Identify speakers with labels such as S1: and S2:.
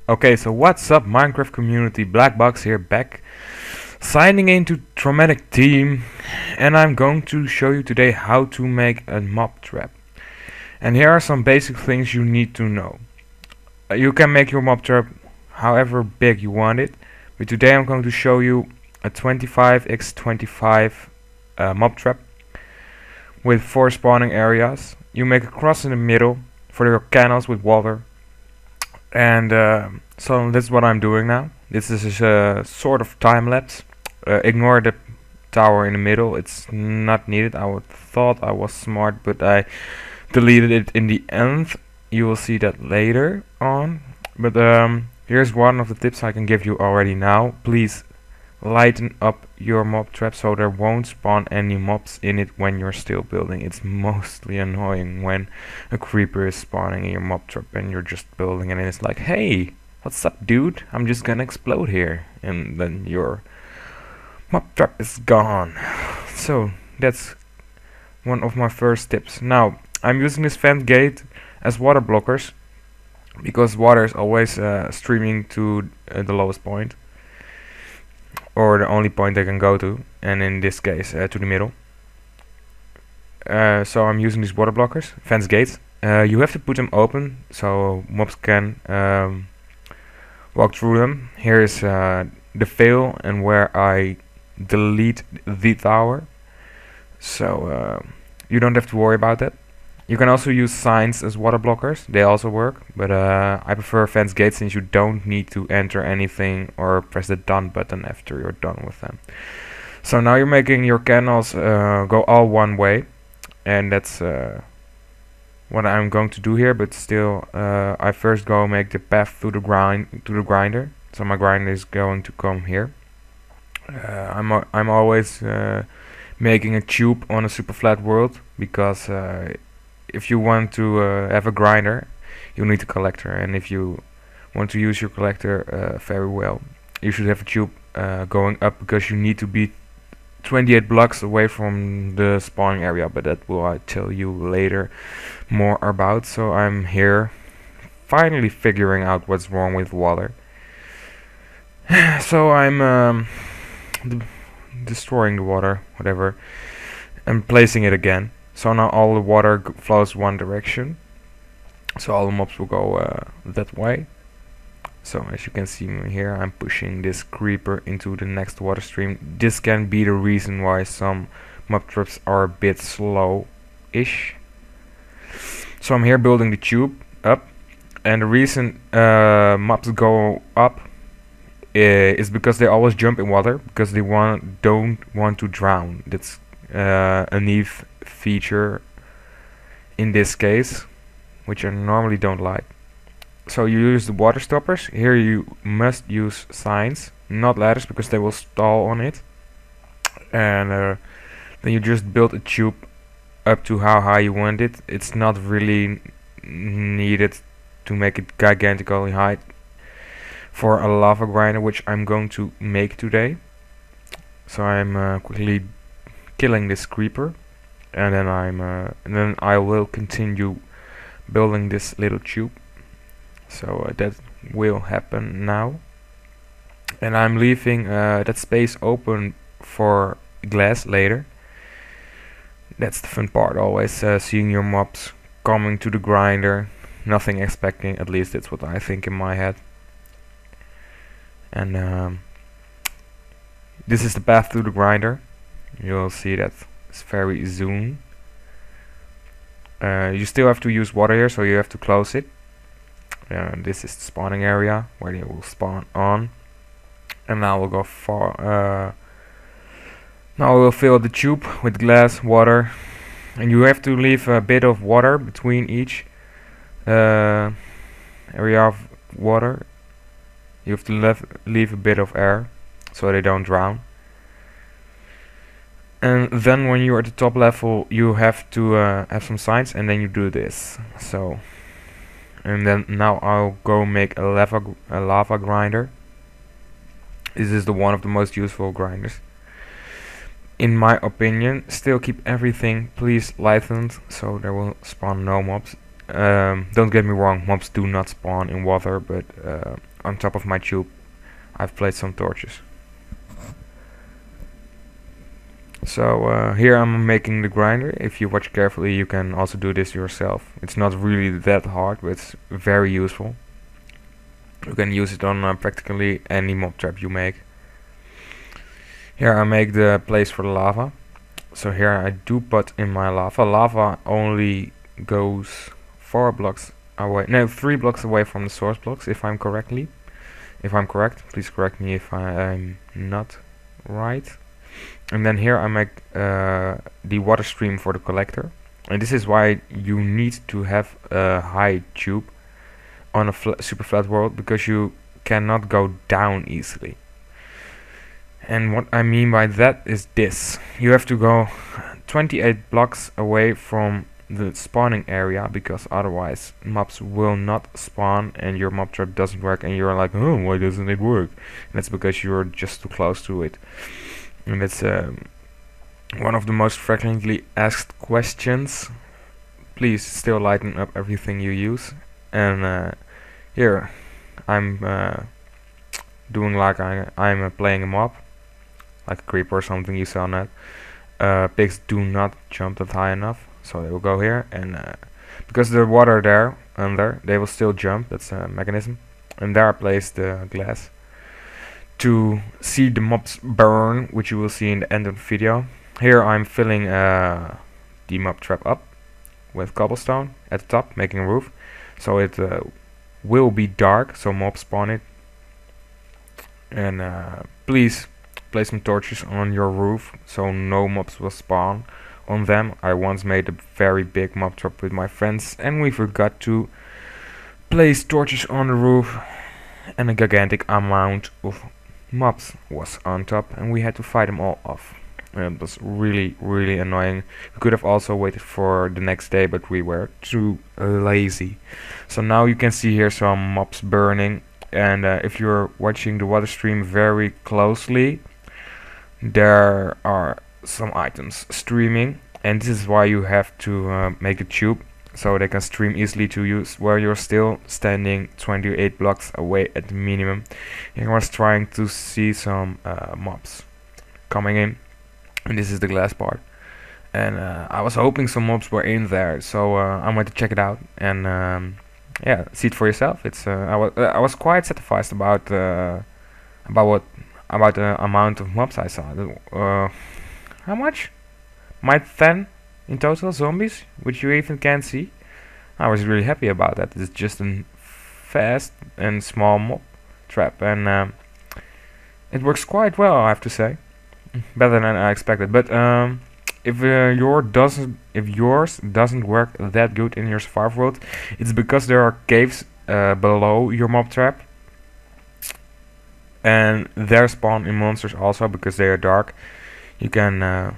S1: Okay, so what's up, Minecraft community? BlackBocx here, back signing into Traumatic Team, and I'm going to show you today how to make a mob trap. And here are some basic things you need to know. You can make your mob trap however big you want it, but today I'm going to show you a 25x25 mob trap with 4 spawning areas. You make a cross in the middle for your canals with water. And so this is what I'm doing now. This is a sort of time lapse. Ignore the tower in the middle, it's not needed. Thought I was smart, but I deleted it in the end. You will see that later on. But here's one of the tips I can give you already now. Please lighten up your mob trap so there won't spawn any mobs in it when you're still building. It's mostly annoying when a creeper is spawning in your mob trap and you're just building and it's like, hey, what's up, dude? I'm just gonna explode here, and then your mob trap is gone. So that's one of my first tips. Now I'm using this vent gate as water blockers because water is always streaming to the lowest point, or the only point they can go to, and in this case to the middle. So I'm using these water blockers, fence gates. You have to put them open so mobs can walk through them. Here is the fail and where I delete the tower, so you don't have to worry about that. You can also use signs as water blockers, they also work, but I prefer fence gates since you don't need to enter anything or press the done button after you're done with them. So now you're making your canals go all one way, and that's what I'm going to do here, but still I first go make the path to the grinder. So my grinder is going to come here. I'm always making a tube on a Superflat world because if you want to have a grinder, you need a collector, and if you want to use your collector very well, you should have a tube going up, because you need to be 28 blocks away from the spawning area, but that will I tell you later more about. So I'm here finally figuring out what's wrong with water. So I'm destroying the water, whatever, and placing it again. So now all the water flows one direction, so all the mobs will go that way. So as you can see here, I'm pushing this creeper into the next water stream. This can be the reason why some mob traps are a bit slow-ish. So I'm here building the tube up, and the reason mobs go up is because they always jump in water, because they don't want to drown. That's a neat feature in this case, which I normally don't like. So you use the water stoppers. Here you must use signs, not ladders, because they will stall on it. And then you just build a tube up to how high you want it. It's not really needed to make it gigantically high for a lava grinder, which I'm going to make today. So I'm quickly killing this creeper, and then I will continue building this little tube. So that will happen now, and I'm leaving that space open for glass later. That's the fun part, always seeing your mobs coming to the grinder, nothing expecting, at least that's what I think in my head. And this is the path to the grinder. You'll see that it's very zoom. You still have to use water here, so you have to close it. This is the spawning area where they will spawn on. And now we'll go far. Now we'll fill the tube with glass, water, and you have to leave a bit of water between each area of water. You have to leave a bit of air so they don't drown. And then when you're at the top level, you have to have some signs, and then you do this. So, and then now I'll go make a lava grinder. This is the one of the most useful grinders, in my opinion. Still keep everything please lightened, so there will spawn no mobs. don't get me wrong, mobs do not spawn in water, but on top of my tube I've placed some torches. So here I'm making the grinder. If you watch carefully, you can also do this yourself. It's not really that hard, but it's very useful. You can use it on practically any mob trap you make. Here I make the place for the lava. So here I do put in my lava. Lava only goes 4 blocks away, no, 3 blocks away from the source blocks, if I'm correct. Please correct me if I'm not right. And then here I make the water stream for the collector. And this is why you need to have a high tube on a super flat world, because you cannot go down easily. And what I mean by that is this: you have to go 28 blocks away from the spawning area, because otherwise mobs will not spawn and your mob trap doesn't work, and you're like, oh, why doesn't it work? And that's because you're just too close to it. And that's one of the most frequently asked questions. Please still lighten up everything you use. And here I'm doing like I'm playing a mob, like a creeper or something you saw on that. Pigs do not jump that high enough, so they will go here, and because the water there under, they will still jump. That's a mechanism. And there I place the glass to see the mobs burn, which you will see in the end of the video. Here I'm filling the mob trap up with cobblestone at the top, making a roof, so it will be dark, so mobs spawn it. And please place some torches on your roof so no mobs will spawn on them. I once made a very big mob trap with my friends and we forgot to place torches on the roof, and a gigantic amount of mobs was on top and we had to fight them all off. It was really annoying. We could have also waited for the next day, but we were too lazy. So now you can see here some mobs burning, and if you're watching the water stream very closely, there are some items streaming, and this is why you have to make a tube so they can stream easily to you where you're still standing 28 blocks away at the minimum. And I was trying to see some mobs coming in, and this is the glass part, and I was hoping some mobs were in there, so I went to check it out, and yeah, see it for yourself. It's I was quite satisfied about the amount of mobs I saw. How much? Might 10 in total zombies, which you even can't see. I was really happy about that. It's just a fast and small mob trap, and it works quite well, I have to say. Better than I expected. But if yours doesn't work that good in your survival world, it's because there are caves below your mob trap, and there spawn in monsters also because they are dark. You can